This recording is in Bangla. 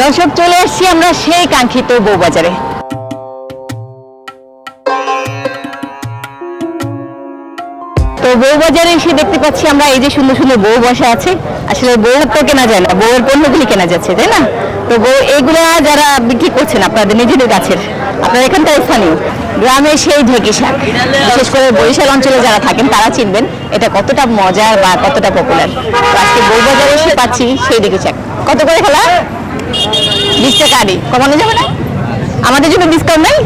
দর্শক চলে আসছি আমরা সেই কাঙ্ক্ষিত বউবাজারে। তো বউবাজারে এসে দেখতে পাচ্ছি আমরা এই যে সুন্দর সুন্দর বউ বসা আছে। আসলে বউ তো কেনা যায় না, বউয়ের পণ্যগুলি কেনা যাচ্ছে, তাই না? তো বউ এগুলা যারা বিক্রি করছেন আপনাদের নিজেদের গাছের, আপনারা এখানকার স্থানীয় গ্রামে সেই ঢেঁকি শাক, বিশেষ করে বরিশাল অঞ্চলে যারা থাকেন তারা চিনবেন এটা কতটা মজার বা কতটা পপুলার। আজকে বউবাজারে এসে পাচ্ছি সেই ঢেঁকি শাক। কত করে খেলা? 20 টাকা আড়ি। কমানো যাবে না? আমাদের জন্য ডিসকাউন্ট নেই?